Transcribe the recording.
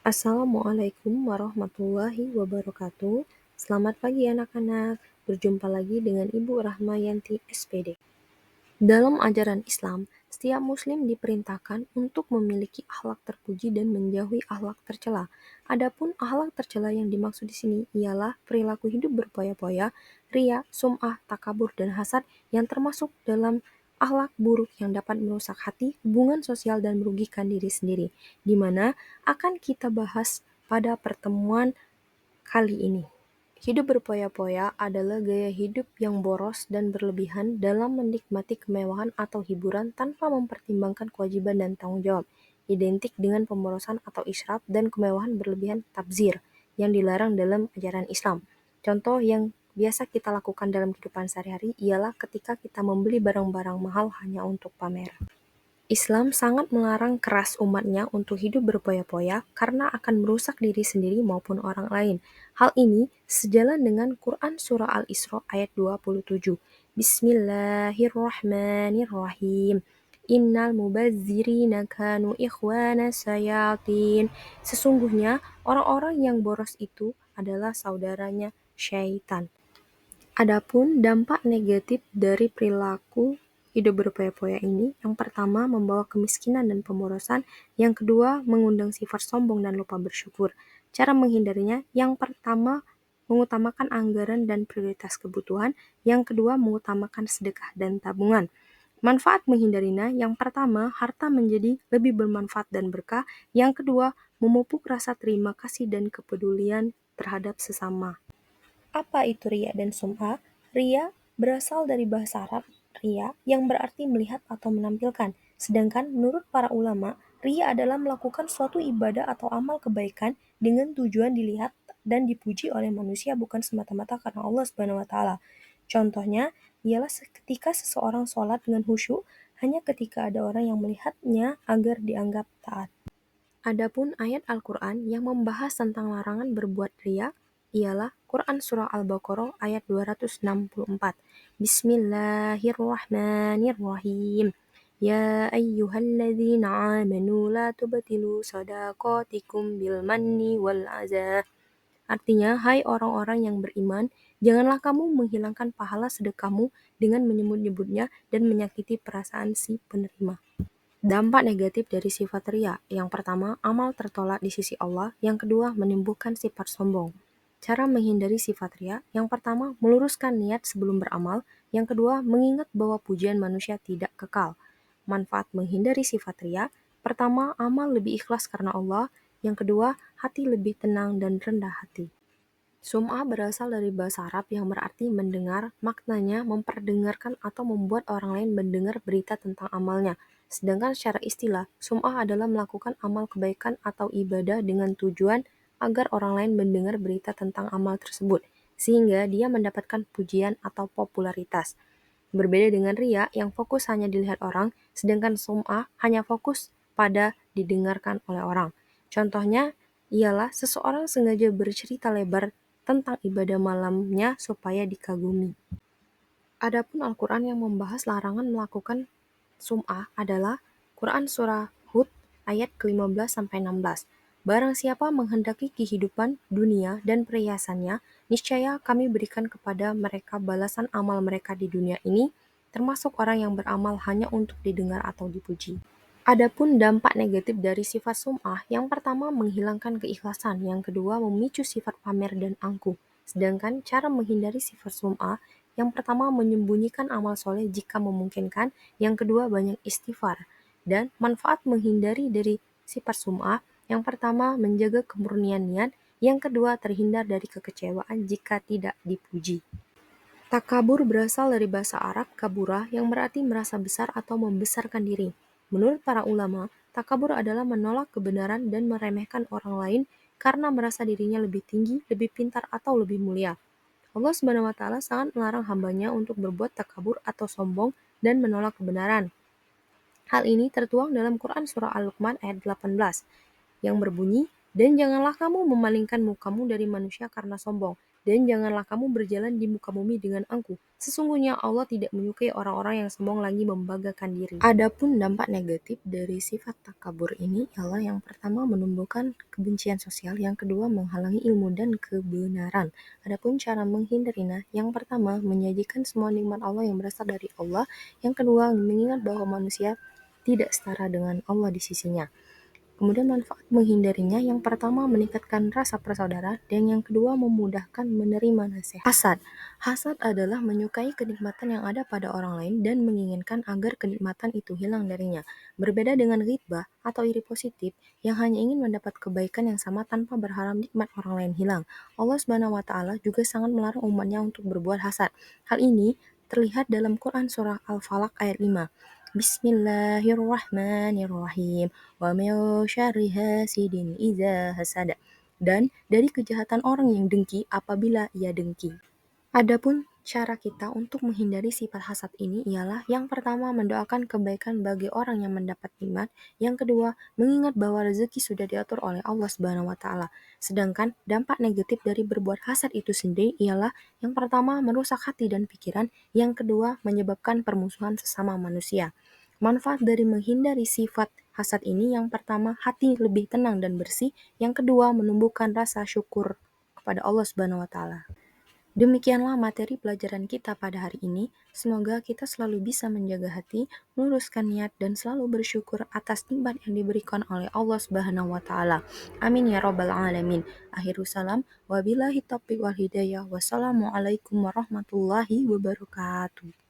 Assalamualaikum warahmatullahi wabarakatuh. Selamat pagi anak-anak. Berjumpa lagi dengan Ibu Rahmayanti SPD. Dalam ajaran Islam, setiap muslim diperintahkan untuk memiliki akhlak terpuji dan menjauhi akhlak tercela. Adapun akhlak tercela yang dimaksud di sini ialah perilaku hidup berpoya-poya, ria, sum'ah, takabur, dan hasad yang termasuk dalam akhlak buruk yang dapat merusak hati, hubungan sosial, dan merugikan diri sendiri, di mana akan kita bahas pada pertemuan kali ini. Hidup berpoya-poya adalah gaya hidup yang boros dan berlebihan dalam menikmati kemewahan atau hiburan tanpa mempertimbangkan kewajiban dan tanggung jawab, identik dengan pemborosan atau israf dan kemewahan berlebihan tabzir yang dilarang dalam ajaran Islam. Contoh yang biasa kita lakukan dalam kehidupan sehari-hari ialah ketika kita membeli barang-barang mahal hanya untuk pamer. Islam sangat melarang keras umatnya untuk hidup berpoya-poya karena akan merusak diri sendiri maupun orang lain. Hal ini sejalan dengan Quran Surah Al-Isra ayat 27. Bismillahirrahmanirrahim. Innal mubazzirina kanu ikhwana sayatin. Sesungguhnya orang-orang yang boros itu adalah saudaranya syaitan. Adapun dampak negatif dari perilaku hidup berpoya-poya ini, yang pertama membawa kemiskinan dan pemborosan, yang kedua mengundang sifat sombong dan lupa bersyukur. Cara menghindarinya, yang pertama mengutamakan anggaran dan prioritas kebutuhan, yang kedua mengutamakan sedekah dan tabungan. Manfaat menghindarinya, yang pertama harta menjadi lebih bermanfaat dan berkah, yang kedua memupuk rasa terima kasih dan kepedulian terhadap sesama. Apa itu riya dan sum'ah? Riya berasal dari bahasa Arab riya yang berarti melihat atau menampilkan. Sedangkan menurut para ulama, riya adalah melakukan suatu ibadah atau amal kebaikan dengan tujuan dilihat dan dipuji oleh manusia bukan semata-mata karena Allah Subhanahu wa taala. Contohnya ialah ketika seseorang sholat dengan khusyuk hanya ketika ada orang yang melihatnya agar dianggap taat. Adapun ayat Al-Quran yang membahas tentang larangan berbuat riya ialah Quran Surah Al-Baqarah ayat 264. Bismillahirrahmanirrahim. Ya ayyuhalladzina amanu la tubtilu sadaqatikum bil manni wal adha. Artinya, hai orang-orang yang beriman, janganlah kamu menghilangkan pahala sedekahmu dengan menyebut-nyebutnya dan menyakiti perasaan si penerima. Dampak negatif dari sifat riya, yang pertama, amal tertolak di sisi Allah, yang kedua, menimbulkan sifat sombong. Cara menghindari sifat riya, yang pertama, meluruskan niat sebelum beramal, yang kedua, mengingat bahwa pujian manusia tidak kekal. Manfaat menghindari sifat riya, pertama, amal lebih ikhlas karena Allah, yang kedua, hati lebih tenang dan rendah hati. Sum'ah berasal dari bahasa Arab yang berarti mendengar, maknanya memperdengarkan atau membuat orang lain mendengar berita tentang amalnya. Sedangkan secara istilah, sum'ah adalah melakukan amal kebaikan atau ibadah dengan tujuan agar orang lain mendengar berita tentang amal tersebut, sehingga dia mendapatkan pujian atau popularitas. Berbeda dengan riya yang fokus hanya dilihat orang, sedangkan sum'ah hanya fokus pada didengarkan oleh orang. Contohnya ialah seseorang sengaja bercerita lebar tentang ibadah malamnya supaya dikagumi. Adapun Al-Quran yang membahas larangan melakukan sum'ah adalah Quran Surah Hud ayat ke-15-16. Barang siapa menghendaki kehidupan dunia dan perhiasannya, niscaya kami berikan kepada mereka balasan amal mereka di dunia ini, termasuk orang yang beramal hanya untuk didengar atau dipuji. Adapun dampak negatif dari sifat sum'ah, yang pertama menghilangkan keikhlasan, yang kedua memicu sifat pamer dan angkuh. Sedangkan cara menghindari sifat sum'ah, yang pertama menyembunyikan amal soleh jika memungkinkan, yang kedua banyak istighfar. Dan manfaat menghindari dari sifat sum'ah, yang pertama menjaga kemurnian niat, yang kedua terhindar dari kekecewaan jika tidak dipuji. Takabur berasal dari bahasa Arab kabura yang berarti merasa besar atau membesarkan diri. Menurut para ulama, takabur adalah menolak kebenaran dan meremehkan orang lain karena merasa dirinya lebih tinggi, lebih pintar, atau lebih mulia. Allah Subhanahu wa taala sangat melarang hambanya untuk berbuat takabur atau sombong dan menolak kebenaran. Hal ini tertuang dalam Quran Surah Al-Luqman ayat 18 yang berbunyi, dan janganlah kamu memalingkan mukamu dari manusia karena sombong, Dan janganlah kamu berjalan di muka bumi dengan angkuh. Sesungguhnya Allah tidak menyukai orang-orang yang sombong lagi membanggakan diri. Adapun dampak negatif dari sifat takabur ini ialah yang pertama menumbuhkan kebencian sosial, yang kedua menghalangi ilmu dan kebenaran. Adapun cara menghindarinya, yang pertama menyajikan semua nikmat Allah yang berasal dari Allah, yang kedua mengingat bahwa manusia tidak setara dengan Allah di sisinya. Kemudian manfaat menghindarinya, yang pertama meningkatkan rasa persaudaraan, dan yang kedua memudahkan menerima nasihat. Hasad. Hasad adalah menyukai kenikmatan yang ada pada orang lain dan menginginkan agar kenikmatan itu hilang darinya. Berbeda dengan ghibah atau iri positif yang hanya ingin mendapat kebaikan yang sama tanpa berharap nikmat orang lain hilang. Allah Subhanahu wa taala juga sangat melarang umatnya untuk berbuat hasad. Hal ini terlihat dalam Quran surah Al-Falaq ayat 5. Bismillahirrahmanirrahim. Wa min syarri hasidin idza hasada. Dan dari kejahatan orang yang dengki apabila ia dengki. Adapun cara kita untuk menghindari sifat hasad ini ialah yang pertama mendoakan kebaikan bagi orang yang mendapat nikmat, yang kedua mengingat bahwa rezeki sudah diatur oleh Allah Subhanahu wa taala. Sedangkan dampak negatif dari berbuat hasad itu sendiri ialah yang pertama merusak hati dan pikiran, yang kedua menyebabkan permusuhan sesama manusia. Manfaat dari menghindari sifat hasad ini, yang pertama hati lebih tenang dan bersih, yang kedua menumbuhkan rasa syukur kepada Allah Subhanahu wa taala. Demikianlah materi pelajaran kita pada hari ini. Semoga kita selalu bisa menjaga hati, meluruskan niat, dan selalu bersyukur atas nikmat yang diberikan oleh Allah Subhanahu wa taala. Amin ya rabbal alamin. Akhirus salam, wabillahi taufiq wal hidayah. Wassalamualaikum warahmatullahi wabarakatuh.